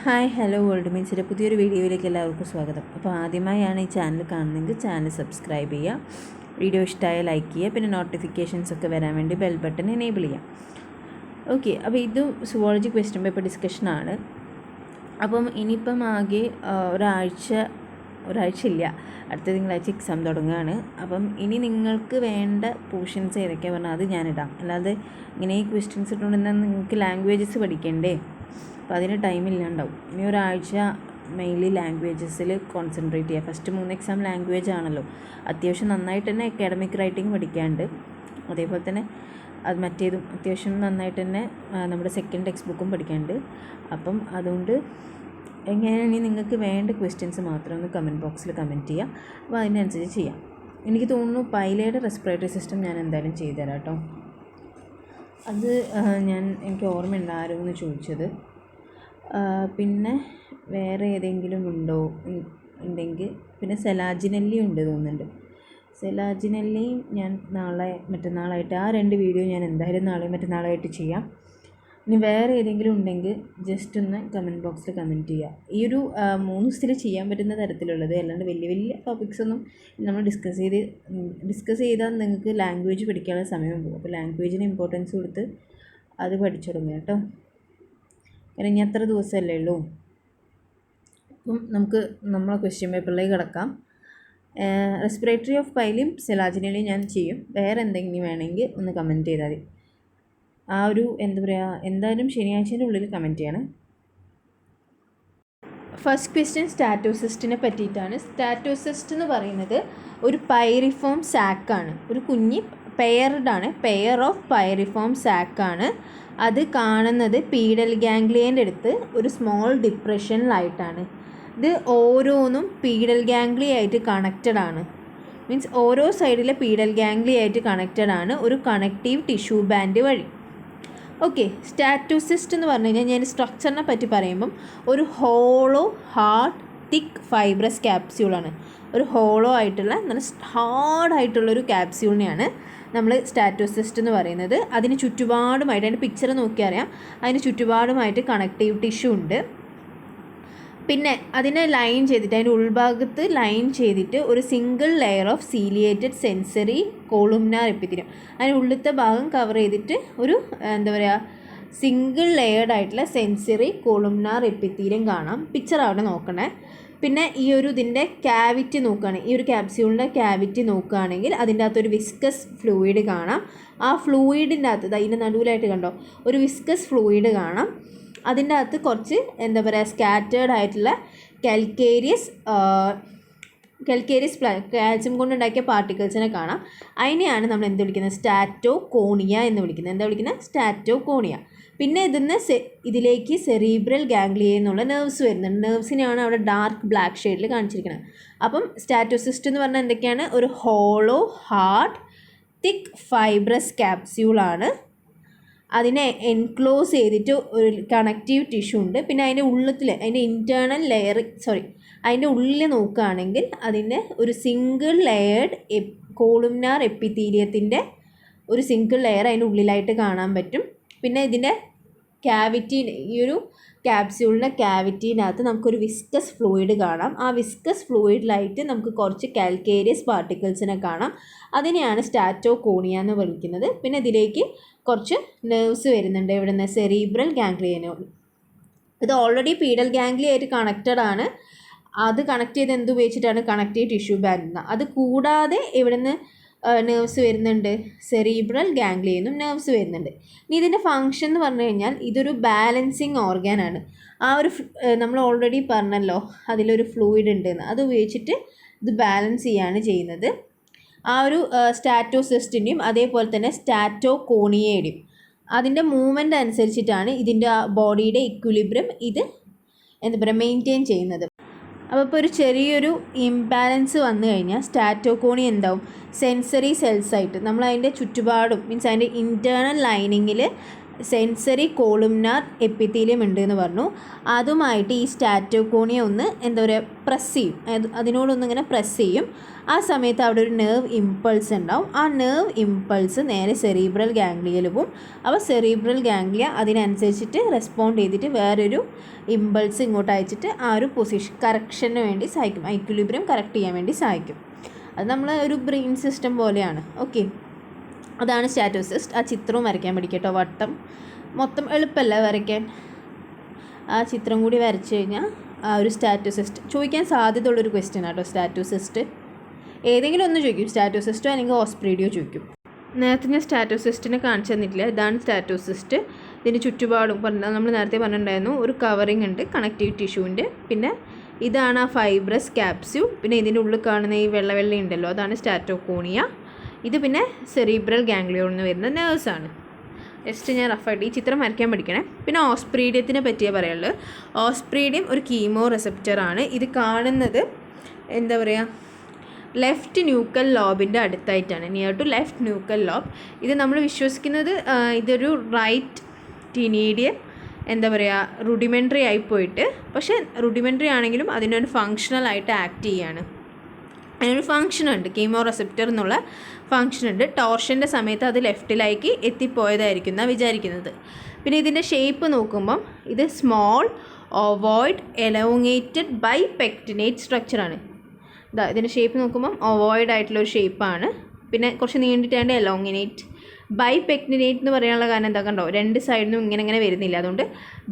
Hi hello world മീൻസിൻ്റെ പുതിയൊരു വീഡിയോയിലേക്ക് എല്ലാവർക്കും സ്വാഗതം. അപ്പോൾ ആദ്യമായാണ് ഈ ചാനൽ കാണുന്നതെങ്കിൽ ചാനൽ സബ്സ്ക്രൈബ് ചെയ്യുക, വീഡിയോ ഇഷ്ടമായ ലൈക്ക് ചെയ്യുക, പിന്നെ നോട്ടിഫിക്കേഷൻസ് ഒക്കെ വരാൻ വേണ്ടി ബെൽ ബട്ടൺ എനേബിൾ ചെയ്യാം. ഓക്കെ, അപ്പോൾ ഇത് സുവോളജി ക്വസ്റ്റ്യൻ പേപ്പർ ഡിസ്കഷനാണ്. അപ്പം ഇനിയിപ്പം ആകെ ഒരാഴ്ചയില്ല, അടുത്ത തിങ്കളാഴ്ച എക്സാം തുടങ്ങുകയാണ്. അപ്പം ഇനി നിങ്ങൾക്ക് വേണ്ട പോർഷൻസ് ഏതൊക്കെയാണ് പറഞ്ഞാൽ അത് ഞാനിടാം. അല്ലാതെ ഇങ്ങനെ ഈ ക്വസ്റ്റ്യൻസ് ഇട്ടുകൊണ്ടെന്നാൽ നിങ്ങൾക്ക് ലാംഗ്വേജസ് പഠിക്കണ്ടേ, അപ്പോൾ അതിന് ടൈമില്ലാണ്ടാവും. ഇനി ഒരാഴ്ച മെയിൻലി ലാംഗ്വേജസിൽ കോൺസെൻട്രേറ്റ് ചെയ്യുക. ഫസ്റ്റ് 3 എക്സാം ലാംഗ്വേജ് ആണല്ലോ, അത്യാവശ്യം നന്നായിട്ട് തന്നെ അക്കാഡമിക് റൈറ്റിംഗ് പഠിക്കാണ്ട്, അതേപോലെ തന്നെ അത് മറ്റേതും അത്യാവശ്യം നന്നായിട്ട് തന്നെ നമ്മുടെ സെക്കൻഡ് ടെക്സ്റ്റ് ബുക്കും പഠിക്കാനുണ്ട്. അപ്പം അതുകൊണ്ട് എങ്ങനെയാണ് നിങ്ങൾക്ക് വേണ്ട ക്വസ്റ്റ്യൻസ് മാത്രം ഒന്ന് കമൻറ്റ് ബോക്സിൽ കമൻറ്റ് ചെയ്യുക. അപ്പോൾ അതിനനുസരിച്ച് ചെയ്യാം. എനിക്ക് തോന്നുന്നു പൈലയുടെ റെസ്പിറേറ്ററി സിസ്റ്റം ഞാൻ എന്തായാലും ചെയ്തുതരാം കേട്ടോ. അത് എനിക്ക് ഓർമ്മയുണ്ട് ആരോന്ന് ചോദിച്ചത്. പിന്നെ വേറെ ഏതെങ്കിലും ഉണ്ടെങ്കിൽ പിന്നെ സെലാജിനെല്ലി ഉണ്ട് തോന്നുന്നുണ്ട്. സെലാജിനെല്ലിയും ഞാൻ മറ്റന്നാളായിട്ട് ആ 2 വീഡിയോ ഞാൻ എന്തായാലും നാളെയും മറ്റന്നാളായിട്ട് ചെയ്യാം. ഇനി വേറെ ഏതെങ്കിലും ഉണ്ടെങ്കിൽ ജസ്റ്റ് ഒന്ന് കമൻറ്റ് ബോക്സിൽ കമൻറ്റ് ചെയ്യുക. ഈ ഒരു 3 ദിവസത്തിൽ ചെയ്യാൻ പറ്റുന്ന തരത്തിലുള്ളത്, അല്ലാണ്ട് വലിയ ടോപ്പിക്സൊന്നും നമ്മൾ ഡിസ്കസ് ചെയ്താൽ നിങ്ങൾക്ക് ലാംഗ്വേജ് പഠിക്കാനുള്ള സമയം പോകും. അപ്പോൾ ലാംഗ്വേജിന് ഇമ്പോർട്ടൻസ് കൊടുത്ത് അത് പഠിച്ചു തുടങ്ങുക കേട്ടോ. കാരണം ഇനി അത്ര ദിവസമല്ലേ ഉള്ളൂ. അപ്പം നമുക്ക് നമ്മളെ ക്വസ്റ്റ്യൻ പേപ്പറിലേക്ക് കിടക്കാം. റെസ്പിറേറ്ററി ഓഫ് പൈലിയും സെലാജിനെല്ലിയും ഞാൻ ചെയ്യും. വേറെ എന്തെങ്കിലും വേണമെങ്കിൽ ഒന്ന് കമൻറ്റ് ചെയ്താൽ മതി. ആ ഒരു എന്തായാലും ശനിയാഴ്ചൻ്റെ ഉള്ളിൽ കമൻറ്റ് ചെയ്യണം. ഫസ്റ്റ് ക്വസ്റ്റ്യൻ സ്റ്റാറ്റോസിസ്റ്റിനെ പറ്റിയിട്ടാണ്. സ്റ്റാറ്റോസിസ്റ്റ് എന്ന് പറയുന്നത് ഒരു പൈറിഫോം സാക്കാണ്. ഒരു കുഞ്ഞ് പെയർ ഓഫ് പൈറിഫോം സാക്കാണ്. അത് കാണുന്നത് പീഡൽ ഗാംഗ്ലിയൻ്റെ അടുത്ത് ഒരു സ്മോൾ ഡിപ്രഷനിലായിട്ടാണ്. ഇത് ഓരോന്നും പീഡൽ ഗാംഗ്ലി ആയിട്ട് കണക്റ്റഡ് ആണ്. മീൻസ് ഓരോ സൈഡിലെ പീഡൽ ഗാംഗ്ലി ആയിട്ട് കണക്റ്റഡ് ആണ് ഒരു കണക്റ്റീവ് ടിഷ്യൂ ബാൻഡ് വഴി. ഓക്കെ, സ്റ്റാറ്റോസിസ്റ്റ് എന്ന് പറഞ്ഞു കഴിഞ്ഞാൽ ഞാൻ സ്ട്രക്ചറിനെ പറ്റി പറയുമ്പം ഒരു ഹോളോ ഹാർഡ് തിക്ക് ഫൈബ്രസ് ക്യാപ്സ്യൂളാണ്. ഒരു ഹോളോ ആയിട്ടുള്ള നല്ല ഹാർഡായിട്ടുള്ളൊരു ക്യാപ്സ്യൂളിനെയാണ് നമ്മൾ സ്റ്റാറ്റോസിസ്റ്റ് എന്ന് പറയുന്നത്. അതിന് ചുറ്റുപാടുമായിട്ട്, അതിൻ്റെ പിക്ചർ നോക്കിയാൽ അറിയാം, അതിന് ചുറ്റുപാടുമായിട്ട് കണക്റ്റീവ് ടിഷ്യൂ ഉണ്ട്. പിന്നെ അതിനെ ലൈൻ ചെയ്തിട്ട്, അതിൻ്റെ ഉൾഭാഗത്ത് ലൈൻ ചെയ്തിട്ട് ഒരു single layer of ciliated sensory കോളുംനാർ epithelium, അതിൻ്റെ ഉള്ളിലത്തെ ഭാഗം കവർ ചെയ്തിട്ട് ഒരു സിംഗിൾ ലെയർഡ് ആയിട്ടുള്ള സെൻസറി കോളുംനാർ എപ്പിത്തീലിയം കാണാം. പിക്ചർ അവിടെ നോക്കണേ. പിന്നെ ഇതിൻ്റെ ക്യാവിറ്റി നോക്കുകയാണെങ്കിൽ, ഈ ഒരു ക്യാപ്സ്യൂളിൻ്റെ ക്യാവിറ്റി നോക്കുകയാണെങ്കിൽ അതിൻ്റെ അകത്തൊരു വിസ്കസ് ഫ്ലൂയിഡ് കാണാം. ആ ഫ്ലൂയിഡിൻ്റെ അകത്ത് അതിൻ്റെ നടുവിലായിട്ട് കണ്ടോ ഒരു വിസ്കസ് ഫ്ലൂയിഡ് കാണാം. അതിൻ്റെ അകത്ത് കുറച്ച് സ്കാറ്റേർഡ് ആയിട്ടുള്ള കാൽക്കേരിയസ് കാൽസ്യം കൊണ്ടുണ്ടാക്കിയ പാർട്ടിക്കിൾസിനെ കാണാം. അതിനെയാണ് നമ്മൾ വിളിക്കുന്നത്? സ്റ്റാറ്റോകോണിയ എന്ന് വിളിക്കുന്നത്. സ്റ്റാറ്റോകോണിയ. പിന്നെ ഇതിലേക്ക് സെറീബ്രൽ ഗാംഗ്ലിയ എന്നുള്ള നെർവ്സ് വരുന്നുണ്ട്. നെർവ്സിനെയാണ് അവിടെ ഡാർക്ക് ബ്ലാക്ക് ഷെയ്ഡിൽ കാണിച്ചിരിക്കുന്നത്. അപ്പം സ്റ്റാറ്റോസിസ്റ്റ് എന്ന് പറഞ്ഞാൽ എന്തൊക്കെയാണ്? ഒരു ഹോളോ ഹാർഡ് തിക്ക് ഫൈബ്രസ് ക്യാപ്സ്യൂളാണ്. അതിനെ എൻക്ലോസ് ചെയ്തിട്ട് ഒരു കണക്റ്റീവ് ടിഷ്യൂ ഉണ്ട്. പിന്നെ അതിൻ്റെ ഉള്ളിൽ നോക്കുകയാണെങ്കിൽ അതിൻ്റെ ഒരു സിംഗിൾ ലെയർഡ് കോളുംനാർ എപ്പിത്തീലിയത്തിൻ്റെ ഒരു സിംഗിൾ ലെയർ അതിൻ്റെ ഉള്ളിലായിട്ട് കാണാൻ പറ്റും. പിന്നെ ഇതിൻ്റെ ഈ ഒരു ക്യാപ്സ്യൂളിൻ്റെ ക്യാവിറ്റീനകത്ത് നമുക്കൊരു വിസ്കസ് ഫ്ലൂയിഡ് കാണാം. ആ വിസ്കസ് ഫ്ലൂയിഡിലായിട്ട് നമുക്ക് കുറച്ച് കാൽക്കേരിയസ് പാർട്ടിക്കിൾസിനെ കാണാം. അതിനെയാണ് സ്റ്റാറ്റോകോണിയ എന്ന് വിളിക്കുന്നത്. പിന്നെ ഇതിലേക്ക് കുറച്ച് നെർവ്സ് വരുന്നുണ്ട്. ഇവിടുന്ന് സെറീബ്രൽ ഗാംഗ്ലിയനോട്. ഇത് ഓൾറെഡി പീഡൽ ഗാംഗ്ലിയ ആയിട്ട് കണക്റ്റഡ് ആണ്. അത് കണക്ട് ചെയ്ത് എന്തുപയോഗിച്ചിട്ടാണ്? Connective tissue band. അത് കൂടാതെ ഇവിടുന്ന് നെർവ്സ് വരുന്നുണ്ട്, സെറീബ്രൽ ഗാംഗ്ലിയനും നെർവ്സ് വരുന്നുണ്ട്. ഇനി ഇതിൻ്റെ ഫങ്ഷൻ എന്ന് പറഞ്ഞു കഴിഞ്ഞാൽ ഇതൊരു ബാലൻസിങ് ഓർഗാനാണ്. നമ്മൾ ഓൾറെഡി പറഞ്ഞല്ലോ അതിലൊരു ഫ്ലൂയിഡ് ഉണ്ടെന്ന്. അത് ഉപയോഗിച്ചിട്ട് ഇത് ബാലൻസ് ചെയ്യാണ് ചെയ്യുന്നത്. ആ ഒരു സ്റ്റാറ്റോസിസ്റ്റിൻ്റെയും അതേപോലെ തന്നെ സ്റ്റാറ്റോകോണിയയുടെയും അതിൻ്റെ മൂവ്മെൻ്റ് അനുസരിച്ചിട്ടാണ് ഇതിൻ്റെ ബോഡിയുടെ ഇക്വിലിബ്രിയം ഇത് മെയിൻറ്റെയിൻ ചെയ്യുന്നത്. അപ്പോൾ ഇപ്പോൾ ഒരു ചെറിയൊരു ഇംബാലൻസ് വന്നു കഴിഞ്ഞാൽ സ്റ്റാറ്റോകോണി എന്താവും? സെൻസറി സെൽസായിട്ട് നമ്മൾ അതിൻ്റെ ചുറ്റുപാടും, മീൻസ് അതിൻ്റെ ഇൻറ്റേർണൽ ലൈനിങ്ങിൽ സെൻസറി കോളുംനാർ എപ്പിത്തീലിയം ഉണ്ട് എന്ന് പറഞ്ഞു. അതുമായിട്ട് ഈ സ്റ്റാറ്റോകോണിയ ഒന്ന് എന്താ പറയുക പ്രസ് ചെയ്യും, അതിനോടൊന്നിങ്ങനെ പ്രസ് ചെയ്യും. ആ സമയത്ത് അവിടെ ഒരു നെർവ് ഇമ്പൾസ് ഉണ്ടാവും. ആ നെർവ് ഇമ്പൾസ് നേരെ സെറീബ്രൽ ഗാംഗ്ലിയയിൽ പോവും. അപ്പോൾ സെറീബ്രൽ ഗാംഗ്ലിയ അതിനനുസരിച്ചിട്ട് റെസ്പോണ്ട് ചെയ്തിട്ട് വേറൊരു ഇമ്പൾസ് ഇങ്ങോട്ട് അയച്ചിട്ട് ആ ഒരു പൊസിഷൻ കറക്ഷന് വേണ്ടി സഹായിക്കും, ഈക്വിലിബ്രിയം കറക്റ്റ് ചെയ്യാൻ വേണ്ടി സഹായിക്കും. അത് നമ്മൾ ഒരു ബ്രെയിൻ സിസ്റ്റം പോലെയാണ്. ഓക്കെ, അതാണ് സ്റ്റാറ്റോസിസ്റ്റ്. ആ ചിത്രവും വരയ്ക്കാൻ പഠിക്കട്ടോ. വട്ടം മൊത്തം എളുപ്പമല്ല വരയ്ക്കാൻ. ആ ചിത്രം കൂടി വരച്ച് കഴിഞ്ഞാൽ ആ ഒരു സ്റ്റാറ്റോസിസ്റ്റ് ചോദിക്കാൻ സാധ്യതയുള്ളൊരു ക്വസ്റ്റ്യൻ ആട്ടോ. സ്റ്റാറ്റോസിസ്റ്റ് ഏതെങ്കിലും ഒന്ന് ചോദിക്കും, സ്റ്റാറ്റോസിസ്റ്റോ അല്ലെങ്കിൽ ഓസ്പ്രീഡിയോ ചോദിക്കും. നേരത്തെ ഞാൻ സ്റ്റാറ്റോസിസ്റ്റിനെ കാണിച്ചു തന്നിട്ടില്ല. ഇതാണ് സ്റ്റാറ്റോസിസ്റ്റ്. ഇതിന് ചുറ്റുപാടും നമ്മൾ നേരത്തെ പറഞ്ഞിട്ടുണ്ടായിരുന്നു ഒരു കവറിങ് ഉണ്ട് കണക്റ്റീവ് ടിഷ്യൂവിൻ്റെ. പിന്നെ ഇതാണ് ആ ഫൈബ്രസ് ക്യാപ്സ്യൂൾ. പിന്നെ ഇതിൻ്റെ ഉള്ളിൽ കാണുന്ന ഈ വെള്ള ഉണ്ടല്ലോ, അതാണ് സ്റ്റാറ്റോകോണിയ. ഇത് പിന്നെ സെറീബ്രൽ ഗാംഗ്ലിയോണിൽ നിന്ന് വരുന്ന നേഴ്സാണ്. ജസ്റ്റ് ഞാൻ റഫായിട്ട് ഈ ചിത്രം വരയ്ക്കാൻ പഠിക്കണേ. പിന്നെ ഓസ്പ്രീഡിയത്തിനെ പറ്റിയേ പറയുള്ളൂ. ഓസ്പ്രീഡിയം ഒരു കീമോ റിസപ്റ്ററാണ്. ഇത് കാണുന്നത് എന്താ പറയുക ലെഫ്റ്റ് ന്യൂക്കൽ ലോബിൻ്റെ അടുത്തായിട്ടാണ്, near to left nuchal lobe. ഇത് നമ്മൾ വിശ്വസിക്കുന്നത് ഇതൊരു റൈറ്റ് ടീനീഡിയൻ എന്താ പറയുക റുഡിമെൻ്ററി ആയി പോയിട്ട്, പക്ഷേ റുഡിമെൻ്ററി ആണെങ്കിലും അതിനൊരു ഫങ്ഷണൽ ആയിട്ട് ആക്ട് ചെയ്യുകയാണ്. അതിനൊരു ഫങ്ഷൻ ഉണ്ട്, കീമോ റിസപ്റ്റർ എന്നുള്ള ഫങ്ഷൻ ഉണ്ട്. ടോർഷൻ്റെ സമയത്ത് അത് ലെഫ്റ്റിലേക്ക് എത്തിപ്പോയതായിരിക്കും എന്നാണ് വിചാരിക്കുന്നത്. പിന്നെ ഇതിൻ്റെ ഷേപ്പ് നോക്കുമ്പം ഇത് സ്മോൾ ഓവോയിഡ് എലോങ്ങേറ്റഡ് ബൈ പെക്റ്റിനേറ്റ് സ്ട്രക്ചറാണ്. ഇതിൻ്റെ ഷേപ്പ് നോക്കുമ്പം ഓവോയിഡ് ആയിട്ടുള്ളൊരു ഷേപ്പാണ്. പിന്നെ കുറച്ച് നീണ്ടിട്ടാണ്ട് എലോങ്ങിനേറ്റ്. ബൈ പെക്റ്റിനേറ്റ് എന്ന് പറയാനുള്ള കാരണം എന്താ കണ്ടോ, രണ്ട് സൈഡിൽ നിന്നും ഇങ്ങനെ വരുന്നില്ല, അതുകൊണ്ട്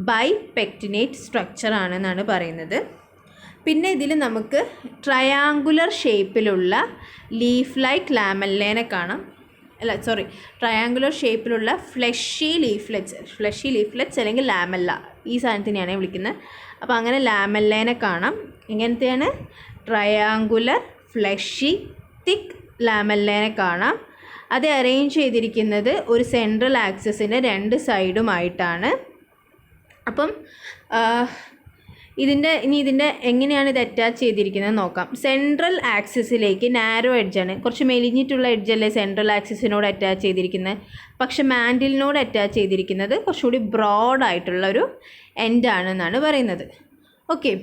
ബൈ പെക്റ്റിനേറ്റ് സ്ട്രക്ചറാണെന്നാണ് പറയുന്നത്. പിന്നെ ഇതിൽ നമുക്ക് ട്രയാങ്കുലർ ഷേപ്പിലുള്ള ലീഫ് ലൈക്ക് ലാമെല്ലേനെ കാണാം. ട്രയാങ്കുലർ ഷേപ്പിലുള്ള ഫ്ലഷി ലീഫ്ലെറ്റ്സ് അല്ലെങ്കിൽ ലാമെല്ല, ഈ സാധനത്തിനെയാണ് വിളിക്കുന്നത്. അപ്പോൾ അങ്ങനെ ലാമെല്ലേനെ കാണാം. ഇങ്ങനത്തെയാണ് ട്രയാങ്കുലർ ഫ്ലഷി തിക്ക് ലാമെല്ലേനെ കാണാം. അത് അറേഞ്ച് ചെയ്തിരിക്കുന്നത് ഒരു സെൻട്രൽ ആക്സിസിൻ്റെ രണ്ട് സൈഡുമായിട്ടാണ്. അപ്പം ഇതിൻ്റെ എങ്ങനെയാണ് ഇത് അറ്റാച്ച് ചെയ്തിരിക്കുന്നത് നോക്കാം. സെൻട്രൽ ആക്സിസിലേക്ക് നാരോ എഡ്ജാണ്, കുറച്ച് മെലിഞ്ഞിട്ടുള്ള എഡ്ജല്ലേ സെൻട്രൽ ആക്സിസിനോട് അറ്റാച്ച് ചെയ്തിരിക്കുന്നത്. പക്ഷെ മാൻഡിലിനോട് അറ്റാച്ച് ചെയ്തിരിക്കുന്നത് കുറച്ചുകൂടി ബ്രോഡായിട്ടുള്ള ഒരു എൻഡാണെന്നാണ് പറയുന്നത്. ഓക്കെ,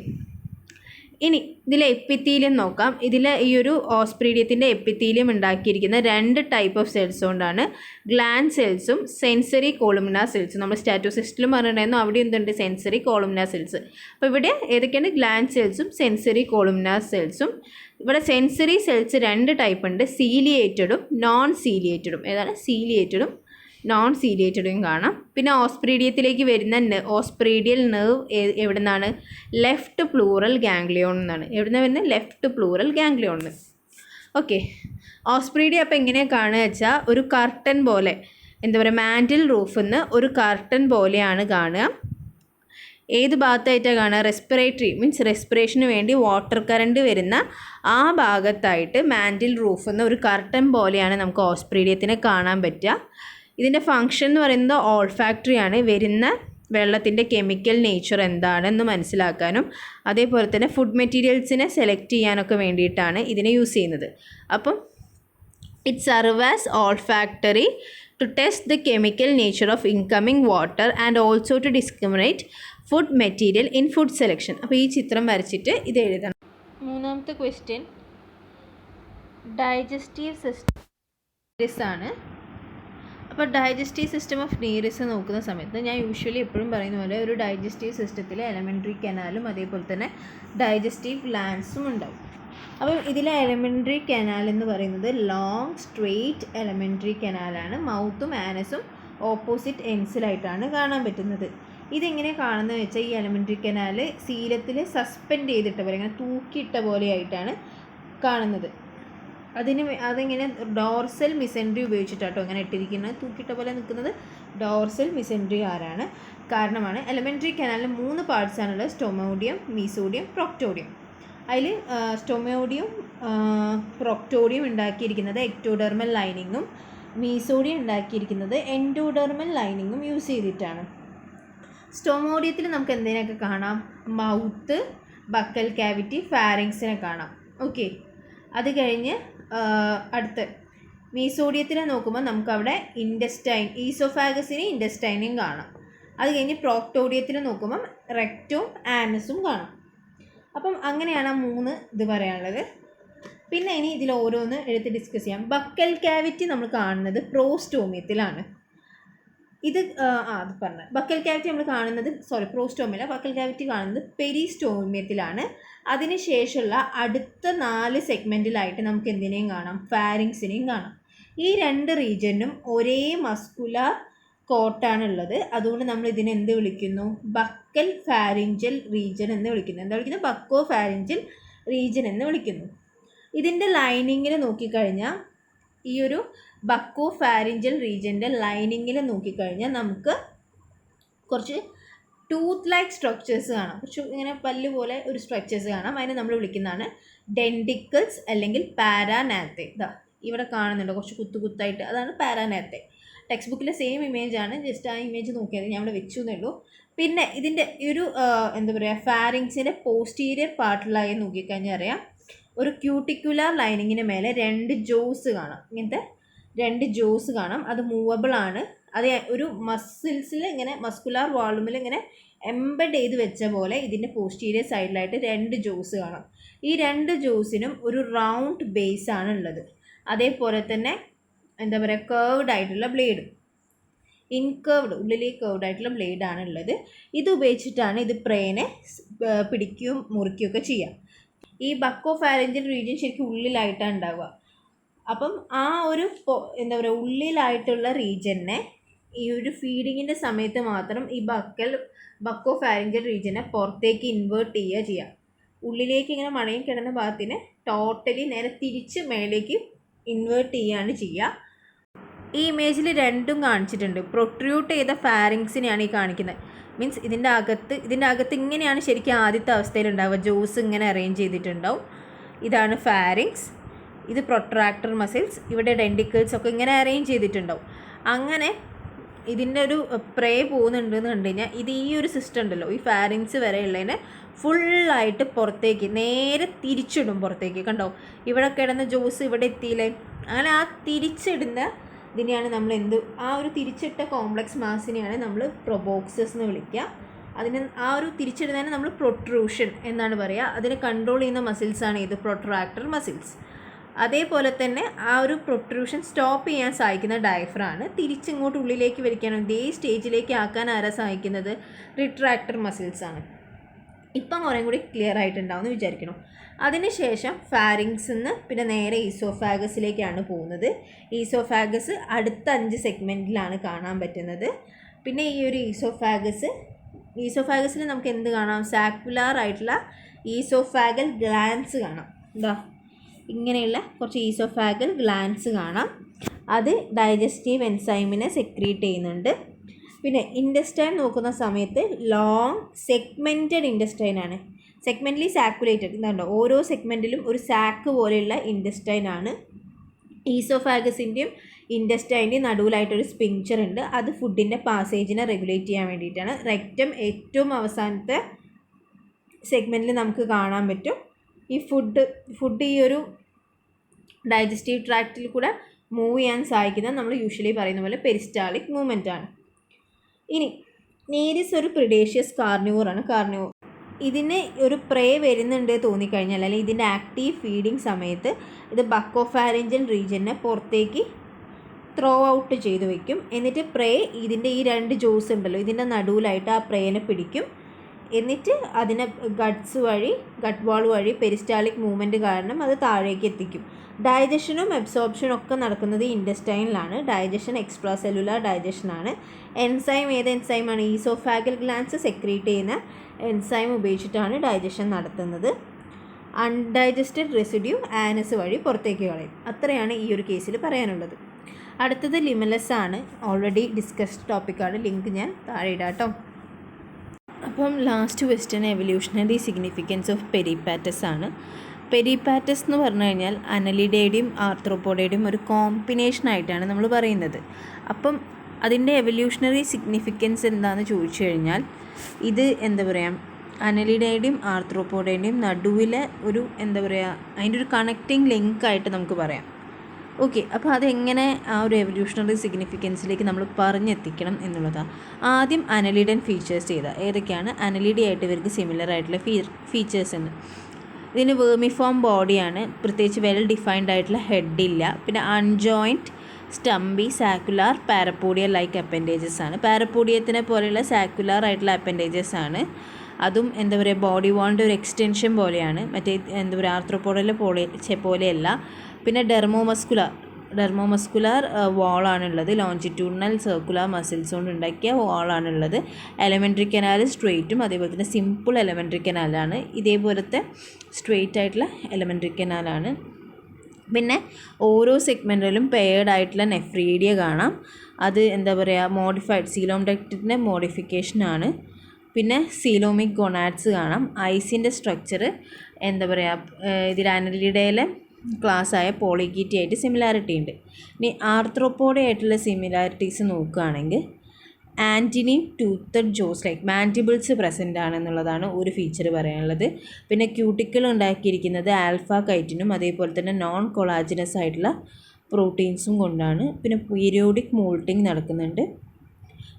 ഇനി ഇതിലെ എപ്പിത്തീലിയം നോക്കാം. ഇതിൽ ഈ ഒരു ഓസ്പ്രീഡിയത്തിൻ്റെ എപ്പിത്തീലിയം ഉണ്ടാക്കിയിരിക്കുന്ന രണ്ട് ടൈപ്പ് ഓഫ് സെൽസ് കൊണ്ടാണ്, ഗ്ലാൻഡ് സെൽസും സെൻസറി കോളുമിനാർ സെൽസും. നമ്മൾ സ്റ്റാറ്റോസിസ്റ്റിലും പറഞ്ഞിട്ടുണ്ടായിരുന്നു, അവിടെ എന്തുണ്ട് സെൻസറി കോളുമിനാർ സെൽസ്. അപ്പോൾ ഇവിടെ ഏതൊക്കെയാണ് ഗ്ലാൻഡ് സെൽസും സെൻസറി കോളുമിനാർ സെൽസും. ഇവിടെ സെൻസറി സെൽസ് രണ്ട് ടൈപ്പ് ഉണ്ട്, സീലിയേറ്റഡും നോൺ സീലിയേറ്റഡും. ഏതാണ് സീലിയേറ്റഡും നോൺ സീലിയേറ്റഡും കാണാം. പിന്നെ ഓസ്പ്രീഡിയത്തിലേക്ക് വരുന്ന ഓസ്പ്രീഡിയൽ നെർവ് എവിടെ നിന്നാണ്, ലെഫ്റ്റ് പ്ലൂറൽ ഗാംഗ്ലിയോൺ എന്നാണ്. എവിടെ നിന്ന് വരുന്നത്, ലെഫ്റ്റ് പ്ലൂറൽ ഗാംഗ്ലിയോൺ. ഓക്കെ, ഓസ്പ്രീഡിയ അപ്പോൾ എങ്ങനെയാണ് കാണുക വെച്ചാൽ ഒരു കർട്ടൻ പോലെ, എന്താ പറയുക മാൻഡിൽ റൂഫിൽ നിന്ന് ഒരു കർട്ടൻ പോലെയാണ് കാണുക. ഏത് ഭാഗത്തായിട്ടാണ് കാണുക, റെസ്പിറേറ്ററി മീൻസ് റെസ്പിറേഷന് വേണ്ടി വാട്ടർ കറണ്ട് വരുന്ന ആ ഭാഗത്തായിട്ട് മാൻഡിൽ റൂഫിൽ നിന്ന് ഒരു കർട്ടൻ പോലെയാണ് നമുക്ക് ഓസ്പ്രീഡിയത്തിനെ കാണാൻ പറ്റുക. ഇതിൻ്റെ ഫങ്ഷൻ എന്ന് പറയുന്നത് ഓൾഫാക്ടറി ആണ്. വരുന്ന വെള്ളത്തിൻ്റെ കെമിക്കൽ നേച്ചർ എന്താണെന്ന് മനസ്സിലാക്കാനും അതേപോലെ തന്നെ ഫുഡ് മെറ്റീരിയൽസിനെ സെലക്ട് ചെയ്യാനൊക്കെ വേണ്ടിയിട്ടാണ് ഇതിനെ യൂസ് ചെയ്യുന്നത്. അപ്പം it serve as olfactory to test the chemical nature of incoming water and also to discriminate food material in food selection. അപ്പോൾ ഈ ചിത്രം വരച്ചിട്ട് ഇത് എഴുതണം. മൂന്നാമത്തെ ക്വസ്റ്റ്യൻ ഡൈജസ്റ്റീവ് സിസ്റ്റം ആണ്. അപ്പോൾ ഡൈജസ്റ്റീവ് സിസ്റ്റം ഓഫ് നീറിസ് നോക്കുന്ന സമയത്ത് ഞാൻ യൂഷ്വലി എപ്പോഴും പറയുന്ന പോലെ ഒരു ഡൈജസ്റ്റീവ് സിസ്റ്റത്തിൽ എലമെൻ്ററി കനാലും അതേപോലെ തന്നെ ഡൈജസ്റ്റീവ് ഗ്ലാൻഡ്സും ഉണ്ടാവും. അപ്പം ഇതിലെ എലമെൻ്ററി കനാൽ എന്ന് പറയുന്നത് ലോങ് സ്ട്രെയിറ്റ് എലമെൻ്ററി കനാലാണ്. മൗത്തും ആനസും ഓപ്പോസിറ്റ് എൻസിലായിട്ടാണ് കാണാൻ പറ്റുന്നത്. ഇതെങ്ങനെ കാണുന്നത് വെച്ചാൽ ഈ എലമെൻ്ററി കനാൽ സീലത്തിൽ സസ്പെൻഡ് ചെയ്തിട്ട പോലെ ഇങ്ങനെ തൂക്കിയിട്ട പോലെയായിട്ടാണ് കാണുന്നത്. അതിങ്ങനെ ഡോർസൽ മിസെൻട്രി ഉപയോഗിച്ചിട്ടാട്ടോ അങ്ങനെ ഇട്ടിരിക്കുന്നത്. തൂക്കിയിട്ട പോലെ നിൽക്കുന്നത് ഡോർസൽ മിസെൻട്രി കാരണമാണ്. എലമെൻ്ററി കനാലിൽ 3 പാർട്സാണുള്ളത്, സ്റ്റൊമോഡിയം, മീസോഡിയം, പ്രൊക്ടോഡിയം. അതിൽ സ്റ്റൊമോഡിയം പ്രൊക്ടോഡിയം ഉണ്ടാക്കിയിരിക്കുന്നത് എക്ടോഡെർമൽ ലൈനിങ്ങും മീസോഡിയം ഉണ്ടാക്കിയിരിക്കുന്നത് എൻഡോഡെർമൽ ലൈനിങ്ങും യൂസ് ചെയ്തിട്ടാണ്. സ്റ്റൊമോഡിയത്തിൽ നമുക്ക് എന്തിനൊക്കെ കാണാം, മൗത്ത്, ബക്കൽ ക്യാവിറ്റി, ഫാരിങ്സിനെ കാണാം. ഓക്കെ, അത് കഴിഞ്ഞ് അടുത്ത് മീസോഡിയത്തിനെ നോക്കുമ്പോൾ നമുക്കവിടെ ഈസോഫാഗസിന് ഇൻഡസ്റ്റൈനും കാണാം. അത് കഴിഞ്ഞ് പ്രോക്ടോഡിയത്തിൽ നോക്കുമ്പം റെക്റ്റും ആനസും കാണാം. അപ്പം അങ്ങനെയാണ് ആ 3 ഇത് പറയാനുള്ളത്. പിന്നെ ഇനി ഇതിൽ ഓരോന്ന് എടുത്ത് ഡിസ്കസ് ചെയ്യാം. ബക്കൽ ക്യാവിറ്റി നമ്മൾ കാണുന്നത് പ്രോസ്റ്റോമിയത്തിലാണ്. ഇത് അത് പറഞ്ഞ ബക്കൽ ക്യാവിറ്റി നമ്മൾ കാണുന്നത് പ്രോസ്റ്റോമിയല്ല, ബക്കൽ ക്യാവിറ്റി കാണുന്നത് പെരിസ്റ്റോമിയത്തിലാണ്. അതിനുശേഷമുള്ള അടുത്ത 4 സെഗ്മെൻറ്റിലായിട്ട് നമുക്ക് എന്തിനേയും കാണാം, ഫാരിങ്സിനെയും കാണാം. ഈ 2 റീജിയനും ഒരേ മസ്കുലാർ കോട്ടാണുള്ളത്. അതുകൊണ്ട് നമ്മൾ ഇതിനെ എന്ത് വിളിക്കുന്നു, ബക്കൽ ഫാരിഞ്ചൽ റീജിയൻ എന്ന് വിളിക്കുന്നു. എന്താ വിളിക്കുന്നത്, ബക്കോ ഫാരിഞ്ചൽ റീജിയൻ എന്ന് വിളിക്കുന്നു. ഇതിൻ്റെ ലൈനിങ്ങിൽ നോക്കിക്കഴിഞ്ഞാൽ ഈ ഒരു ബക്കോ ഫാരിഞ്ചൽ റീജിയൻ്റെ ലൈനിങ്ങിൽ നോക്കിക്കഴിഞ്ഞാൽ നമുക്ക് കുറച്ച് ടൂത്ത് ലൈക്ക് സ്ട്രക്ചേഴ്സ് കാണാം. കുറച്ച് ഇങ്ങനെ പല്ല് പോലെ ഒരു സ്ട്രക്ചേഴ്സ് കാണാം. അതിനെ നമ്മൾ വിളിക്കുന്നതാണ് ഡെൻറ്റിക്കിൾസ് അല്ലെങ്കിൽ പാരാനാത്തെ. ഇതാ ഇവിടെ കാണുന്നുണ്ട് കുറച്ച് കുത്തായിട്ട്, അതാണ് പാരാനാത്തെ. ടെക്സ്റ്റ് ബുക്കിലെ സെയിം ഇമേജാണ്, ജസ്റ്റ് ആ ഇമേജ് നോക്കിയാൽ ഞാൻ ഇവിടെ വെച്ചു എന്നേ ഉള്ളൂ. പിന്നെ ഇതിൻ്റെ ഒരു എന്താ പറയുക, ഫാരിങ്സിൻ്റെ പോസ്റ്റീരിയർ പാർട്ടിലായി നോക്കിക്കഴിഞ്ഞാൽ അറിയാം ഒരു ക്യൂട്ടിക്കുലാർ ലൈനിങ്ങിന് മേലെ 2 ജോസ് കാണാം. ഇങ്ങനത്തെ 2 ജോസ് കാണാം. അത് മൂവബിൾ ആണ്. അത് ഒരു മസിൽസിൽ ഇങ്ങനെ മസ്കുലാർ വാൾവിൽ ഇങ്ങനെ എംബഡ് ചെയ്ത് വെച്ച പോലെ ഇതിൻ്റെ പോസ്റ്റീരിയർ സൈഡിലായിട്ട് 2 ജോസ് കാണാം. ഈ 2 ജോസിനും ഒരു റൗണ്ട് ബേസ് ആണ് ഉള്ളത്. അതേപോലെ തന്നെ എന്താ പറയുക, കേർവ്ഡ് ആയിട്ടുള്ള ബ്ലേഡ്, ഇൻകേർവ്ഡ് ഉള്ളിലേക്ക് കേർവ്ഡ് ആയിട്ടുള്ള ബ്ലേഡാണ് ഉള്ളത്. ഇത് ഉപയോഗിച്ചിട്ടാണ് ഇത് പ്രേനെ പിടിക്കുകയും മുറിക്കുകയൊക്കെ ചെയ്യുക. ഈ ബക്കോ ഫാരിഞ്ചൽ റീജിയൻ ശരിക്കും ഉള്ളിലായിട്ടാണ് ഉണ്ടാവുക. അപ്പം ആ ഒരു എന്താ പറയുക ഉള്ളിലായിട്ടുള്ള റീജിയനെ ഈ ഒരു ഫീഡിങ്ങിൻ്റെ സമയത്ത് മാത്രം ഈ ബക്കോ ഫാരിഞ്ചൽ റീജിയനെ പുറത്തേക്ക് ഇൻവേർട്ട് ചെയ്യുക. ഉള്ളിലേക്ക് ഇങ്ങനെ മടങ്ങി കിടന്ന ഭാഗത്തിനെ ടോട്ടലി നേരെ തിരിച്ച് മേലേക്ക് ഇൻവേർട്ട് ചെയ്യുകയാണ് ചെയ്യുക. ഈ ഇമേജിൽ 2ഉം കാണിച്ചിട്ടുണ്ട്. പ്രൊട്രൂട്ട് ചെയ്ത ഫാരിങ്സിനെയാണ് ഈ കാണിക്കുന്നത്. മീൻസ് ഇതിൻ്റെ അകത്ത് ഇങ്ങനെയാണ് ശരിക്കും ആദ്യത്തെ അവസ്ഥയിലുണ്ടാവുക. ജോസ് ഇങ്ങനെ അറേഞ്ച് ചെയ്തിട്ടുണ്ടാവും. ഇതാണ് ഫാരിങ്സ്, ഇത് പ്രൊട്രാക്ടർ മസിൽസ്, ഇവിടെ ഡെൻറ്റിക്കിൾസ് ഒക്കെ ഇങ്ങനെ അറേഞ്ച് ചെയ്തിട്ടുണ്ടാവും. അങ്ങനെ ഇതിൻ്റെ ഒരു പ്രേ പോകുന്നുണ്ടെന്ന് കണ്ടു കഴിഞ്ഞാൽ ഇത് ഈ ഒരു സിസ്റ്റം ഉണ്ടല്ലോ, ഈ ഫാരിങ്സ് വരെയുള്ളതിനെ ഫുള്ളായിട്ട് പുറത്തേക്ക് നേരെ തിരിച്ചിടും. പുറത്തേക്ക് കണ്ടോ, ഇവിടെ കിടന്ന ജോസ് ഇവിടെ എത്തിയില്ലേ. അങ്ങനെ ആ തിരിച്ചിടുന്ന ഇതിനെയാണ് നമ്മൾ ആ ഒരു തിരിച്ചിട്ട കോംപ്ലക്സ് മാസിനെയാണ് നമ്മൾ പ്രൊബോക്സസ് എന്ന് വിളിക്കുക. അതിന് ആ ഒരു തിരിച്ചിടുന്നതിന് നമ്മൾ പ്രൊട്രൂഷൻ എന്നാണ് പറയുക. അതിനെ കൺട്രോൾ ചെയ്യുന്ന മസിൽസാണ് ഇത് പ്രൊട്രാക്ടർ മസിൽസ്. അതേപോലെ തന്നെ ആ ഒരു പ്രൊട്രൂഷൻ സ്റ്റോപ്പ് ചെയ്യാൻ സഹായിക്കുന്ന ഡയഫ്രാണ്. തിരിച്ചിങ്ങോട്ട് ഉള്ളിലേക്ക് വലിക്കാനോ ഇതേ സ്റ്റേജിലേക്ക് ആക്കാൻ ആരാ സഹായിക്കുന്നത്, റിട്രാക്ടർ മസിൽസാണ്. ഇപ്പം കുറേ കൂടി ക്ലിയർ ആയിട്ടുണ്ടാവുമെന്ന് വിചാരിക്കണം. അതിനുശേഷം ഫാരിങ്സിൽ നിന്ന് പിന്നെ നേരെ ഈസോഫാഗസിലേക്കാണ് പോകുന്നത്. ഈസോഫാഗസ് അടുത്ത 5 സെഗ്മെൻറ്റിലാണ് കാണാൻ പറ്റുന്നത്. പിന്നെ ഈ ഒരു ഈസോഫാഗസിൽ നമുക്ക് എന്ത് കാണാം, സാക്കുലാർ ആയിട്ടുള്ള ഈസോഫാഗൽ ഗ്ലാൻസ് കാണാം. എന്താ ഇങ്ങനെയുള്ള കുറച്ച് ഈസോഫാഗൽ ഗ്ലാൻസ് കാണാം. അത് ഡൈജസ്റ്റീവ് എൻസൈമിനെ സെക്രീറ്റ് ചെയ്യുന്നുണ്ട്. പിന്നെ ഇൻഡസ്റ്റൈൻ നോക്കുന്ന സമയത്ത് ലോങ് സെഗ്മെൻറ്റഡ് ഇൻഡസ്റ്റൈനാണ്. സെഗ്മെൻ്റലി സാക്കുലേറ്റഡ് ഇതുണ്ടോ, ഓരോ സെഗ്മെൻറ്റിലും ഒരു സാക്ക് പോലെയുള്ള ഇൻഡസ്റ്റൈനാണ്. ഈസോഫാഗസിൻ്റെയും ഇൻഡസ്റ്റൈൻ്റെയും നടുവിലായിട്ടൊരു സ്പിങ്ചർ ഉണ്ട്. അത് ഫുഡിൻ്റെ പാസേജിനെ റെഗുലേറ്റ് ചെയ്യാൻ വേണ്ടിയിട്ടാണ്. റെക്റ്റം ഏറ്റവും അവസാനത്തെ സെഗ്മെൻറ്റിൽ നമുക്ക് കാണാൻ പറ്റും. ഈ ഫുഡ് ഈ ഒരു ഡൈജസ്റ്റീവ് ട്രാക്റ്റിൽ കൂടെ മൂവ് ചെയ്യാൻ സഹായിക്കുന്നത് നമ്മൾ യൂഷ്വലി പറയുന്ന പോലെ പെരിസ്റ്റാളിക് മൂവ്മെൻ്റ് ആണ്. ഇനി നേരിസ് ഒരു പ്രിഡേഷ്യസ് കാർണിവോറാണ്. ഇതിന് ഒരു പ്രേ വരുന്നുണ്ട് തോന്നിക്കഴിഞ്ഞാൽ, അല്ലെങ്കിൽ ഇതിൻ്റെ ആക്റ്റീവ് ഫീഡിങ് സമയത്ത് ഇത് ബക്കോ ഫാരിഞ്ചൽ റീജിയനെ പുറത്തേക്ക് ത്രോ ഔട്ട് ചെയ്ത് വയ്ക്കും. എന്നിട്ട് പ്രേ ഇതിൻ്റെ ഈ 2 ജോസ് ഉണ്ടല്ലോ ഇതിൻ്റെ നടുവിലായിട്ട് ആ പ്രേനെ പിടിക്കും. എന്നിട്ട് അതിനെ ഗട്ട് വാൾ വഴി പെരിസ്റ്റാളിക് മൂവ്മെൻറ്റ് കാരണം അത് താഴേക്ക് എത്തിക്കും. ഡൈജഷനും അബ്സോർപ്ഷനും ഒക്കെ നടക്കുന്നത് ഇൻഡസ്റ്റൈനിലാണ്. ഡൈജഷൻ എക്സ്ട്രാ സെല്ലുലാർ ഡൈജഷനാണ്. ഏത് എൻസൈമാണ്, ഈസോഫാഗൽ ഗ്ലാൻസ് സെക്രീറ്റ് ചെയ്യുന്ന എൻസൈം ഉപയോഗിച്ചിട്ടാണ് ഡൈജഷൻ നടത്തുന്നത്. അൺഡൈജസ്റ്റഡ് റെസിഡ്യൂ ആനസ് വഴി പുറത്തേക്ക് കളയും. അത്രയാണ് ഈ ഒരു കേസിൽ പറയാനുള്ളത്. അടുത്തത് ലിമലസ് ആണ്, ഓൾറെഡി ഡിസ്കസ്ഡ് ടോപ്പിക്കാണ്. ലിങ്ക് ഞാൻ താഴെ ഇടാം കേട്ടോ. അപ്പം last question evolutionary significance of peripatus ആണ്. പെരിപാറ്റസ് എന്ന് പറഞ്ഞു കഴിഞ്ഞാൽ അനലിഡയുടെയും ആർത്രോപോഡയുടെയും ഒരു കോമ്പിനേഷനായിട്ടാണ് നമ്മൾ പറയുന്നത്. അപ്പം അതിൻ്റെ എവല്യൂഷണറി സിഗ്നിഫിക്കൻസ് എന്താണെന്ന് ചോദിച്ചു കഴിഞ്ഞാൽ, ഇത് എന്താ പറയുക, അനലിഡയുടെയും ആർത്രോപോഡയുടെയും നടുവിലെ ഒരു എന്താ പറയുക, അതിൻ്റെ ഒരു കണക്റ്റിംഗ് ലിങ്കായിട്ട് നമുക്ക് പറയാം. ഓക്കെ, അപ്പോൾ അതെങ്ങനെ ആ ഒരു എവല്യൂഷണറി സിഗ്നിഫിക്കൻസിലേക്ക് നമ്മൾ പറഞ്ഞെത്തിക്കണം എന്നുള്ളതാണ്. ആദ്യം അനലിഡൻ ഫീച്ചേഴ്സ് ചെയ്താൽ ഏതൊക്കെയാണ് അനലിഡി ആയിട്ട് ഇവർക്ക് സിമിലർ ആയിട്ടുള്ള ഫീച്ചേഴ്സ് എന്ന്. ഇതിന് വേർമിഫോം ബോഡിയാണ്, പ്രത്യേകിച്ച് വെൽ ഡിഫൈൻഡ് ആയിട്ടുള്ള ഹെഡില്ല, പിന്നെ അൺജോയിൻറ്റ് സ്റ്റംബി സാക്കുലാർ പാരപ്പോഡിയ ലൈക്ക് അപ്പൻഡേജസ് ആണ്. പാരപ്പോഡിയത്തിനെ പോലെയുള്ള സാക്കുലാർ ആയിട്ടുള്ള അപ്പൻഡേജസ് ആണ്. അതും എന്താ പറയുക ബോഡി വാളിൻ്റെ ഒരു എക്സ്റ്റൻഷൻ പോലെയാണ്, മറ്റേ എന്താ പറയുക ആർത്രോപോഡയിലെ പോലെയല്ല. പിന്നെ ഡെർമോമസ്കുലാർ വാളാണുള്ളത്, ലോഞ്ചിറ്റ്യൂഡിനൽ സർക്കുലർ മസിൽസ് കൊണ്ട് ഉണ്ടാക്കിയ വാളാണുള്ളത്. എലമെൻ്ററി കനാൽ സ്ട്രെയിറ്റും അതേപോലെ തന്നെ സിമ്പിൾ എലമെൻ്ററി കനാലാണ്, ഇതേപോലത്തെ സ്ട്രെയിറ്റ് ആയിട്ടുള്ള എലമെൻ്ററി കനാലാണ്. പിന്നെ ഓരോ സെഗ്മെൻറ്റിലും പെയർഡ് ആയിട്ടുള്ള നെഫ്രീഡിയ കാണാം. അത് എന്താ പറയുക മോഡിഫൈഡ് സീലോം ഡക്റ്റിൻ്റെ മോഡിഫിക്കേഷനാണ്. പിന്നെ സീലോമിക് ഗൊണാഡ്സ് കാണാം. ഐസിൻ്റെ സ്ട്രക്ചർ എന്താ പറയുക ഇതിൽ അനലിഡയിലെ ക്ലാസ്സായ പോളിഗീറ്റി ആയിട്ട് സിമിലാരിറ്റി ഉണ്ട്. ഇനി ആർത്രോപോഡി ആയിട്ടുള്ള സിമിലാരിറ്റീസ് നോക്കുകയാണെങ്കിൽ ആൻറ്റിനിയും ടൂത്തഡ് ജോസ് ലൈക്ക് മാൻറ്റിബിൾസ് പ്രസൻ്റ് ആണെന്നുള്ളതാണ് ഒരു ഫീച്ചർ പറയാനുള്ളത്. പിന്നെ ക്യൂട്ടിക്കിൾ ഉണ്ടാക്കിയിരിക്കുന്നത് ആൽഫ കൈറ്റിനും അതേപോലെ തന്നെ നോൺ കൊളാജിനസ് ആയിട്ടുള്ള പ്രോട്ടീൻസും കൊണ്ടാണ്. പിന്നെ പീരിയോഡിക് മോൾട്ടിങ് നടക്കുന്നുണ്ട്.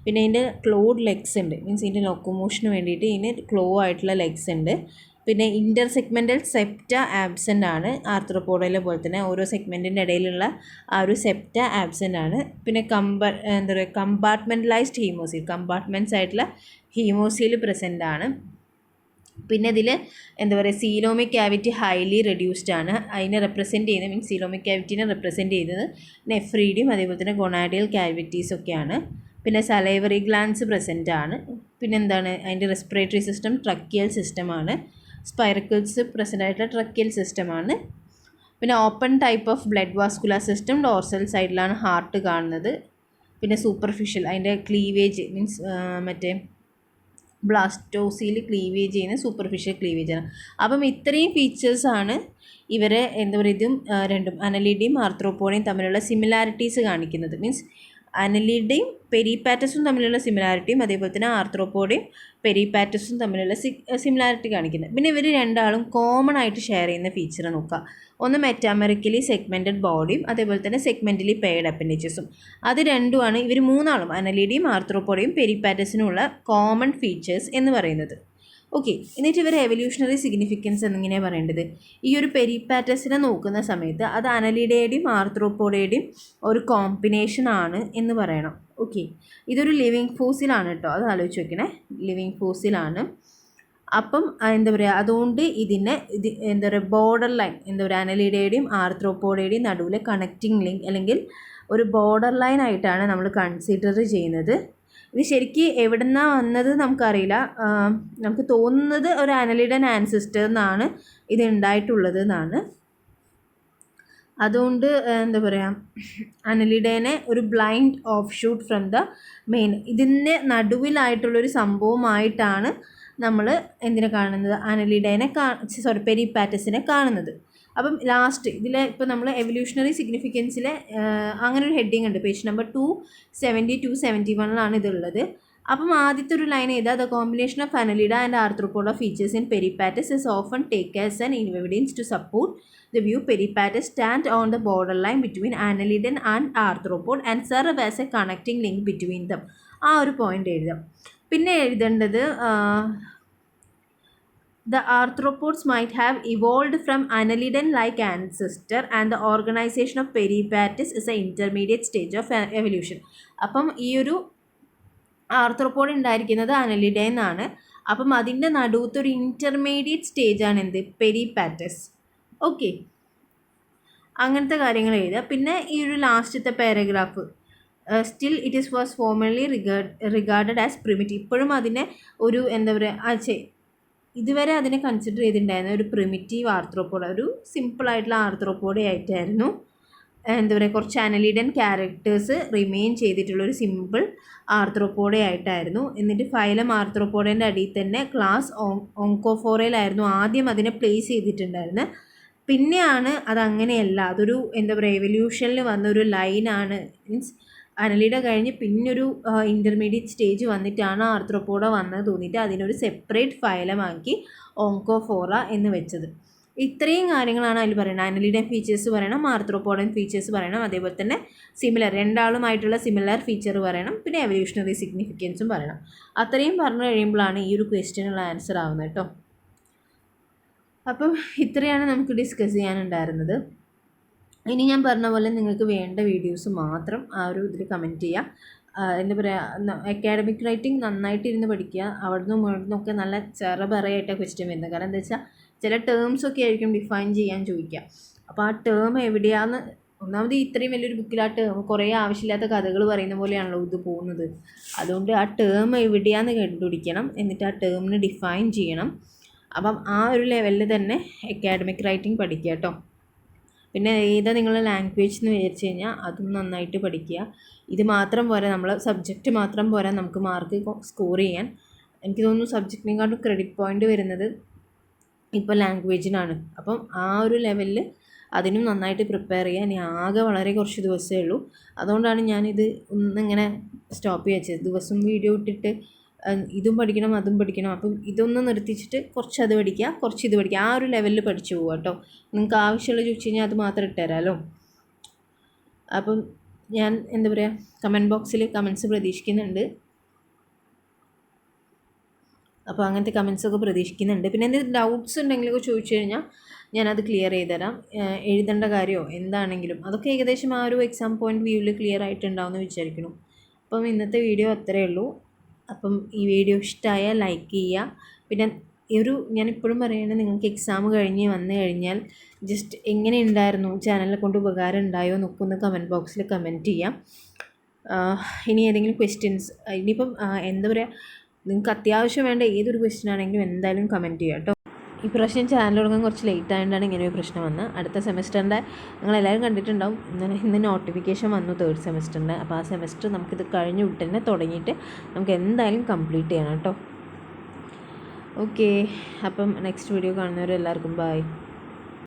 പിന്നെ ഇതിൻ്റെ ക്ലോഡ് ലെഗ്സ് ഉണ്ട്, മീൻസ് ഇതിൻ്റെ ലൊക്കോമോഷന് വേണ്ടിയിട്ട് ഇതിന് ക്ലോ ആയിട്ടുള്ള ലെഗ്സ് ഉണ്ട്. പിന്നെ ഇൻ്റർ സെഗ്മെൻ്റൽ സെപ്റ്റ ആബ്സെൻ്റ് ആണ്, ആർത്രോപോഡയിലെ പോലെ തന്നെ ഓരോ സെഗ്മെൻറ്റിൻ്റെ ഇടയിലുള്ള ആ ഒരു സെപ്റ്റ ആബ്സെൻ്റ് ആണ്. പിന്നെ എന്താ പറയുക കമ്പാർട്ട്മെൻറ്റലൈസ്ഡ് ഹീമോസീൽ, കമ്പാർട്ട്മെൻറ്റ്സ് ആയിട്ടുള്ള ഹീമോസീൽ പ്രസൻ്റ് ആണ്. പിന്നെ ഇതിൽ എന്താ പറയുക സീലോമിക് ക്യാവിറ്റി ഹൈലി റെഡ്യൂസ്ഡ് ആണ്. അതിനെ റെപ്രസെൻറ്റ് ചെയ്യുന്നത് മീൻസ് സീലോമിക് ക്യാവിറ്റീനെ റെപ്രസെൻറ്റ് ചെയ്യുന്നത് നെഫ്രീഡിയും അതേപോലെ തന്നെ ഗൊണാഡിയൽ ക്യാവിറ്റീസൊക്കെയാണ്. പിന്നെ സലൈവറി ഗ്ലാൻസ് പ്രസൻ്റ് ആണ്. പിന്നെന്താണ് അതിൻ്റെ റെസ്പിറേറ്ററി സിസ്റ്റം ട്രക്കിയൽ സിസ്റ്റമാണ്. സ്പൈറക്കിൾസ് പ്രസൻ്റ് ആയിട്ടുള്ള ട്രക്കിയൽ സിസ്റ്റമാണ്. പിന്നെ open type of blood vascular system dorsal സൈഡിലാണ് ഹാർട്ട് കാണുന്നത്. പിന്നെ സൂപ്പർഫിഷ്യൽ അതിൻ്റെ ക്ലീവേജ് മീൻസ് മറ്റേ ബ്ലാസ്റ്റോസിൽ ക്ലീവേജ് ചെയ്യുന്ന സൂപ്പർഫിഷ്യൽ ക്ലീവേജാണ്. അപ്പം ഇത്രയും ഫീച്ചേഴ്സാണ് ഇവരെ എന്താ പറയുക ഇതും രണ്ടും അനലിഡിയും ആർത്രോപോഡയും തമ്മിലുള്ള സിമിലാരിറ്റീസ് കാണിക്കുന്നത്. മീൻസ് അനലിഡയും പെരിപാറ്റസും തമ്മിലുള്ള സിമിലാരിറ്റിയും അതേപോലെ തന്നെ ആർത്രോപോഡയും പെരിപാറ്റസും തമ്മിലുള്ള സിമിലാരിറ്റി കാണിക്കുന്നത്. പിന്നെ ഇവർ രണ്ടാളും കോമൺ ആയിട്ട് ഷെയർ ചെയ്യുന്ന ഫീച്ചർ നോക്കുക. ഒന്ന് മെറ്റാമെറിക്കലി സെഗ്മെൻറ്റഡ് ബോഡിയും അതേപോലെ തന്നെ സെഗ്മെൻ്റലി പെയർഡ് അപ്പൻഡേജസും. അത് രണ്ടുമാണ് ഇവർ മൂന്നാളും അനലിഡിയും ആർത്രോപോഡയും പെരിപാറ്റസിനുമുള്ള കോമൺ ഫീച്ചേഴ്സ് എന്ന് പറയുന്നത്. ഓക്കെ, എന്നിട്ട് ഇവർ എവല്യൂഷണറി സിഗ്നിഫിക്കൻസ് എന്നിങ്ങനെയാണ് പറയേണ്ടത്. ഈ ഒരു പെരിപാറ്റസിനെ നോക്കുന്ന സമയത്ത് അത് അനലിഡയുടെയും ആർത്രോപോഡയുടെയും ഒരു കോമ്പിനേഷൻ ആണ് എന്ന് പറയണം. ഓക്കെ, ഇതൊരു ലിവിങ് ഫോസിലാണ് കേട്ടോ, അത് ആലോചിച്ച് വെക്കണേ, ലിവിങ് ഫോസിലാണ്. അപ്പം എന്താ പറയുക അതുകൊണ്ട് എന്താ പറയുക ബോർഡർ ലൈൻ എന്താ പറയുക അനലിഡയുടെയും ആർത്രോപോഡയുടെയും നടുവിലെ കണക്റ്റിംഗ് ലിങ്ക് അല്ലെങ്കിൽ ഒരു ബോർഡർ ലൈൻ ആയിട്ടാണ് നമ്മൾ കൺസിഡർ ചെയ്യുന്നത്. ഇത് ശരിക്കും എവിടെ നിന്നാണ് വന്നത് നമുക്കറിയില്ല. നമുക്ക് തോന്നുന്നത് ഒരു അനലിഡൻ ആൻസിസ്റ്റർ എന്നാണ് ഇത് ഉണ്ടായിട്ടുള്ളത് എന്നാണ്. അതുകൊണ്ട് എന്താ പറയുക അനലിഡേനെ ഒരു blind of shoot from the main ഇതിൻ്റെ നടുവിലായിട്ടുള്ളൊരു സംഭവമായിട്ടാണ് നമ്മൾ എന്തിനെ കാണുന്നത് അനലിഡേനെ പെരിപാറ്റസിനെ കാണുന്നത്. അപ്പം ലാസ്റ്റ് ഇതിൽ ഇപ്പോൾ നമ്മൾ എവല്യൂഷണറി സിഗ്നിഫിക്കൻസിലെ അങ്ങനെ ഒരു ഹെഡിങ് ഉണ്ട്, പേജ് നമ്പർ 270 271 ഇതുള്ളത്. അപ്പം ആദ്യത്തെ ഒരു ലൈൻ ചെയ്താൽ the combination of annelida and arthropoda features in peripatus is often take as an evidence to support the view peripatus stand on the borderline between annelidan and arthropod and serve as a connecting link between them. ആ ഒരു point എഴുതാം. പിന്നെ എഴുതേണ്ടത് the arthropods might have evolved from annelidan like ancestor and the organization of peripatus is an intermediate stage of evolution. അപ്പം ഈ ഒരു arthropod ഉണ്ടായിരിക്കുന്നത് അനലിഡയിൽ നിന്നാണ്. അപ്പം അതിൻ്റെ നടുവത്തെ ഒരു ഇൻ്റർമീഡിയറ്റ് സ്റ്റേജാണ് എന്ത് പെരിപാറ്റസ്. ഓക്കെ, അങ്ങനത്തെ കാര്യങ്ങൾ എഴുതുക. പിന്നെ ഈ ഒരു ലാസ്റ്റത്തെ paragraph still it is was formally regarded as primitive. ഇപ്പോഴും അതിനെ ഒരു എന്താ പറയുക ഇതുവരെ അതിനെ കൺസിഡർ ചെയ്തിട്ടുണ്ടായിരുന്ന ഒരു പ്രിമിറ്റീവ് ആർത്രോപോഡ്, ഒരു സിമ്പിളായിട്ടുള്ള ആർത്രോപോഡ് ആയിട്ടായിരുന്നു. എന്താ പറയുക കുറച്ച് അനലിഡൻ ക്യാരക്ടേഴ്സ് റിമെയിൻ ചെയ്തിട്ടുള്ളൊരു സിമ്പിൾ ആർത്രോപോഡ ആയിട്ടായിരുന്നു. എന്നിട്ട് ഫൈലം ആർത്രോപോഡേൻ്റെ അടിയിൽ തന്നെ ക്ലാസ് ഓങ്കോഫോറയിലായിരുന്നു ആദ്യം അതിനെ പ്ലേസ് ചെയ്തിട്ടുണ്ടായിരുന്നത്. പിന്നെയാണ് അതങ്ങനെയല്ല, അതൊരു എന്താ പറയുക എവല്യൂഷനിൽ വന്നൊരു ലൈനാണ്. മീൻസ് അനലിഡ കഴിഞ്ഞ് പിന്നൊരു ഇൻ്റർമീഡിയറ്റ് സ്റ്റേജ് വന്നിട്ടാണ് ആർത്രോപോഡ വന്നത് തോന്നിയിട്ട് അതിനൊരു സെപ്പറേറ്റ് ഫൈലമാക്കി ഓങ്കോഫോറ എന്ന് വെച്ചത്. ഇത്രയും കാര്യങ്ങളാണ് അതിൽ പറയുന്നത്. അനലിഡൻ ഫീച്ചേഴ്സ് പറയണം, ആർത്രോപോഡൻ ഫീച്ചേഴ്സ് പറയണം, അതേപോലെ തന്നെ സിമിലർ രണ്ടാളുമായിട്ടുള്ള സിമിലർ ഫീച്ചർ പറയണം, പിന്നെ എവല്യൂഷണറി സിഗ്നിഫിക്കൻസും പറയണം. അത്രയും പറഞ്ഞു കഴിയുമ്പോഴാണ് ഈ ഒരു ക്വസ്റ്റ്യനുള്ള ആൻസർ ആവുന്നത് കേട്ടോ. അപ്പം ഇത്രയാണ് നമുക്ക് ഡിസ്കസ് ചെയ്യാനുണ്ടായിരുന്നത്. ഇനി ഞാൻ പറഞ്ഞ പോലെ നിങ്ങൾക്ക് വേണ്ട വീഡിയോസ് മാത്രം ആ ഒരു ഇതിൽ കമൻറ്റ് ചെയ്യുക. എന്താ പറയുക, അക്കാഡമിക് റൈറ്റിംഗ് നന്നായിട്ട് ഇരുന്ന് പഠിക്കുക. അവിടുന്ന് ഇവിടുന്നൊക്കെ നല്ല ചെറുപറയായിട്ടാണ് ക്വസ്റ്റ്യൻ വരുന്നത്. കാരണം എന്താ വെച്ചാൽ ചില ടേംസൊക്കെ ആയിരിക്കും ഡിഫൈൻ ചെയ്യാൻ ചോദിക്കുക. അപ്പോൾ ആ ടേം എവിടെയാണെന്ന് ഒന്നാമത് ഇത്രയും വലിയൊരു ബുക്കിൽ ആ ടേം കുറേ ആവശ്യമില്ലാത്ത കഥകൾ പറയുന്ന പോലെയാണല്ലോ ഇത് പോകുന്നത്. അതുകൊണ്ട് ആ ടേം എവിടെയാണെന്ന് കണ്ടുപിടിക്കണം, എന്നിട്ട് ആ ടേമിന് ഡിഫൈൻ ചെയ്യണം. അപ്പം ആ ഒരു ലെവലിൽ തന്നെ അക്കാഡമിക് റൈറ്റിംഗ് പഠിക്കുക കേട്ടോ. പിന്നെ ഏതാ നിങ്ങളുടെ ലാംഗ്വേജ് എന്ന് വിചാരിച്ചു കഴിഞ്ഞാൽ അതും നന്നായിട്ട് പഠിക്കുക. ഇത് മാത്രം പോരാ, നമ്മൾ സബ്ജക്റ്റ് മാത്രം പോരാ നമുക്ക് മാർക്ക് സ്കോർ ചെയ്യാൻ. എനിക്ക് തോന്നുന്നു സബ്ജക്റ്റിനെക്കാട്ടും ക്രെഡിറ്റ് പോയിൻ്റ് വരുന്നത് ഇപ്പോൾ ലാംഗ്വേജിനാണ്. അപ്പം ആ ഒരു ലെവലിൽ അതിനും നന്നായിട്ട് പ്രിപ്പയർ ചെയ്യുക. ഇനി ആകെ വളരെ കുറച്ച് ദിവസമേ ഉള്ളൂ. അതുകൊണ്ടാണ് ഞാനിത് ഒന്നിങ്ങനെ സ്റ്റോപ്പ് ചെയ്ത് ദിവസം വീഡിയോ ഇട്ടിട്ട് ഇതും പഠിക്കണം അതും പഠിക്കണം. അപ്പം ഇതൊന്ന് നിർത്തിച്ചിട്ട് കുറച്ച് അത് പഠിക്കുക, കുറച്ച് ഇത് പഠിക്കുക, ആ ഒരു ലെവലിൽ പഠിച്ചു പോവുക കേട്ടോ. നിങ്ങൾക്ക് ആവശ്യമുള്ള ചോദിച്ചു കഴിഞ്ഞാൽ അത് മാത്രം ഇട്ടുതരാമല്ലോ. അപ്പം ഞാൻ എന്താ പറയുക, കമൻറ്റ് ബോക്സിൽ കമൻറ്റ്സ് പ്രതീക്ഷിക്കുന്നുണ്ട്. അപ്പോൾ അങ്ങനത്തെ കമൻസൊക്കെ പ്രതീക്ഷിക്കുന്നുണ്ട്. പിന്നെ എന്തെങ്കിലും ഡൗട്ട്സ് ഉണ്ടെങ്കിലൊക്കെ ചോദിച്ചു കഴിഞ്ഞാൽ ഞാനത് ക്ലിയർ ചെയ്ത് തരാം. എഴുതേണ്ട കാര്യമോ എന്താണെങ്കിലും അതൊക്കെ ഏകദേശം ആ ഒരു എക്സാം പോയിൻ്റ് വ്യൂവിൽ ക്ലിയർ ആയിട്ടുണ്ടാവുമെന്ന് വിചാരിക്കുന്നു. അപ്പം ഇന്നത്തെ വീഡിയോ അത്രയേ ഉള്ളൂ. അപ്പം ഈ വീഡിയോ ഇഷ്ടമായാൽ ലൈക്ക് ചെയ്യുക. പിന്നെ ഞാനിപ്പോഴും പറയുന്നത്, നിങ്ങൾക്ക് എക്സാം കഴിഞ്ഞ് വന്നു കഴിഞ്ഞാൽ ജസ്റ്റ് എങ്ങനെ ഉണ്ടായിരുന്നു, ചാനലിനെ കൊണ്ട് ഉപകാരം ഉണ്ടായോ എന്നൊക്കെ ഒന്ന് കമൻറ്റ് ബോക്സിൽ കമൻറ്റ് ചെയ്യാം. ഇനി ഏതെങ്കിലും ക്വസ്റ്റ്യൻസ് ഇനിയിപ്പം എന്താ പറയുക, നിങ്ങൾക്ക് അത്യാവശ്യം വേണ്ട ഏതൊരു ക്വസ്റ്റ്യൻ ആണെങ്കിലും എന്തായാലും കമൻറ്റ് ചെയ്യാം കേട്ടോ. ഇപ്രാവശ്യം ചാനൽ തുടങ്ങാൻ കുറച്ച് ലേറ്റ് ആയതുകൊണ്ടാണ് ഇങ്ങനെ ഒരു പ്രശ്നം വന്നത്. അടുത്ത സെമസ്റ്ററിൻ്റെ നിങ്ങളെല്ലാവരും കണ്ടിട്ടുണ്ടാവും, ഇന്ന് നോട്ടിഫിക്കേഷൻ വന്നു 3rd സെമസ്റ്ററിൻ്റെ. അപ്പോൾ ആ സെമസ്റ്റർ നമുക്കിത് കഴിഞ്ഞ് ഉടനെ തുടങ്ങിയിട്ട് നമുക്ക് എന്തായാലും കംപ്ലീറ്റ് ചെയ്യണം കേട്ടോ. ഓക്കെ, അപ്പം നെക്സ്റ്റ് വീഡിയോ കാണുന്നവരെല്ലാവർക്കും ബൈ.